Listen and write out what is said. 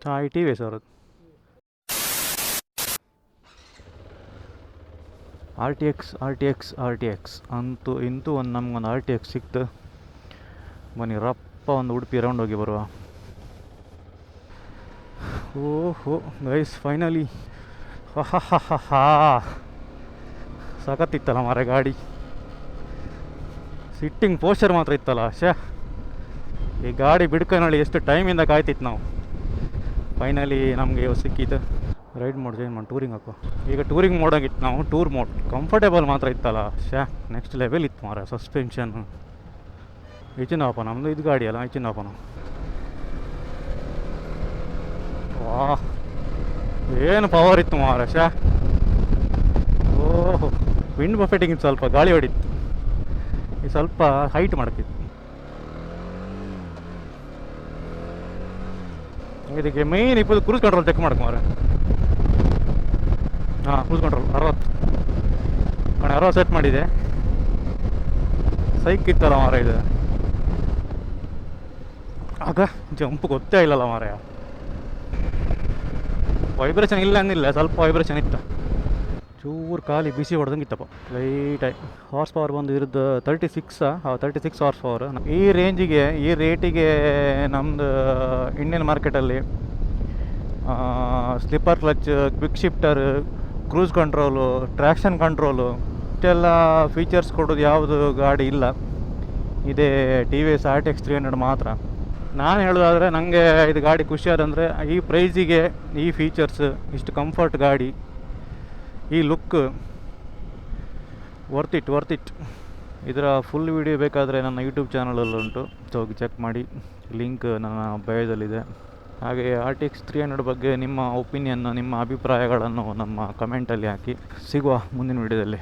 ಹಾಂ ಈ T V S ಅವರದ್ದು. ಆರ್ ಟಿ ಎಕ್ಸ್ ಅಂತೂ ಇಂತೂ ಒಂದು ನಮ್ಗೊಂದು ಆರ್ ಟಿ ಎಕ್ಸ್ ಸಿಕ್ತು. ಬನ್ನಿ ರಪ್ಪ ಒಂದು ಉಡುಪಿ ರೌಂಡ್ ಹೋಗಿ ಬರುವ. ಓಹೋ ಗೈಸ್ ಫೈನಲಿ ಹಾ ಸಖತ್ತಿತ್ತಲ್ಲ ಮಾರ ಗಾಡಿ. ಸಿಟ್ಟಿಂಗ್ ಪೋಸ್ಚರ್ ಮಾತ್ರ ಇತ್ತಲ್ಲ ಶೇ. ಈ ಗಾಡಿ ಬಿಡ್ಕೊನಳಿ ಎಷ್ಟು ಟೈಮಿಂದ ಕಾಯ್ತಿತ್ತು ನಾವು. ಫೈನಲಿ ನಮಗೆ ಇವಾಗ ಸಿಕ್ಕಿತ್ತು. ರೈಡ್ ಮೋಡ್ ಚೇಂಜ್ ಮಾಡಿ ಟೂರಿಂಗ್ ಹಾಕೋ. ಈಗ ಟೂರಿಂಗ್ ಮೋಡಾಗಿತ್ತು ನಾವು. ಟೂರ್ ಮೋಡ್ ಕಂಫರ್ಟೇಬಲ್ ಮಾತ್ರ ಇತ್ತಲ್ಲ ಶೇ. ನೆಕ್ಸ್ಟ್ ಲೆವೆಲ್ ಇತ್ತು ಮಾರ. ಸಸ್ಪೆನ್ಷನ್ ಹೆಚ್ಚಿನಪ್ಪ ನಮ್ಮದು ಇದು ಗಾಡಿ ಅಲ್ಲ ಹೆಚ್ಚಿನಪ್ಪ ನಾವು. ವಾ ಏನು ಪವರ್ ಇತ್ತು ಮಾರ ಶೇ. ಓಹೋ ವಿಂಡ್ ಬಫೆಟಿಂಗ್ ಇತ್ತು, ಸ್ವಲ್ಪ ಗಾಳಿ ಹೊಡಿತ್ತು. ಈ ಸ್ವಲ್ಪ ಹೈಟ್ ಮಾಡೋಕ್ಕಿತ್ತು. ಇದಕ್ಕೆ ಮೇಯ್ನ್ ಇಪ್ಪತ್ತು ಕ್ರೂಸ್ ಕಂಟ್ರೋಲ್ ಚೆಕ್ ಮಾಡಕ್ಕೆ ಮಾರ. ಹಾಂ ಕ್ರೂಸ್ ಕಂಟ್ರೋಲ್ 60 ಸೆಟ್ ಮಾಡಿದೆ. ಸೈಕ್ ಇತ್ತಲ್ಲ ಮಾರ ಇದು. ಆಗ ಜಂಪ್ ಗೊತ್ತೇ ಇಲ್ಲಲ್ಲ ಮಾರ. ವೈಬ್ರೇಷನ್ ಇಲ್ಲ ಅಂದಿಲ್ಲ, ಸ್ವಲ್ಪ ವೈಬ್ರೇಷನ್ ಇತ್ತು. ಚೂರು ಖಾಲಿ ಬಿಸಿ ಹೊಡೆದಂಗೆ ಇತ್ತಪ್ಪ ಲೈಟಾಗಿ. ಹಾರ್ಸ್ ಪವರ್ ಬಂದು ಇರೋದು 36 ಹಾರ್ಸ್ ಪವರ್. ಈ ರೇಂಜಿಗೆ ಈ ರೇಟಿಗೆ ನಮ್ಮದು ಇಂಡಿಯನ್ ಮಾರ್ಕೆಟಲ್ಲಿ slipper clutch, quick shifter, cruise control, traction control ಇಷ್ಟೆಲ್ಲ ಫೀಚರ್ಸ್ ಕೊಡೋದು ಯಾವುದು ಗಾಡಿ ಇಲ್ಲ. ಇದೇ ಟಿ ವಿ ಎಸ್ RTX 300 ಮಾತ್ರ. ನಾನು ಹೇಳೋದಾದರೆ ನನಗೆ ಇದು ಗಾಡಿ ಖುಷಿಯಾದಂದರೆ ಈ ಪ್ರೈಸಿಗೆ ಈ ಫೀಚರ್ಸ್, ಇಷ್ಟು ಕಂಫರ್ಟ್ ಗಾಡಿ, ಈ ಲುಕ್ ವರ್ತ್ ಇಟ್. ಇದರ ಫುಲ್ ವಿಡಿಯೋ ಬೇಕಾದರೆ ನನ್ನ ಯೂಟ್ಯೂಬ್ ಚಾನಲಲ್ಲುಂಟು, ಹೋಗಿ ಚೆಕ್ ಮಾಡಿ. ಲಿಂಕ್ ನನ್ನ ಬಯೋದಲ್ಲಿದೆ. ಹಾಗೆ RTX 300 ಬಗ್ಗೆ ನಿಮ್ಮ ಒಪಿನಿಯನ್ನು, ನಿಮ್ಮ ಅಭಿಪ್ರಾಯಗಳನ್ನು ನಮ್ಮ ಕಮೆಂಟಲ್ಲಿ ಹಾಕಿ. ಸಿಗುವ ಮುಂದಿನ ವಿಡಿಯೋದಲ್ಲಿ.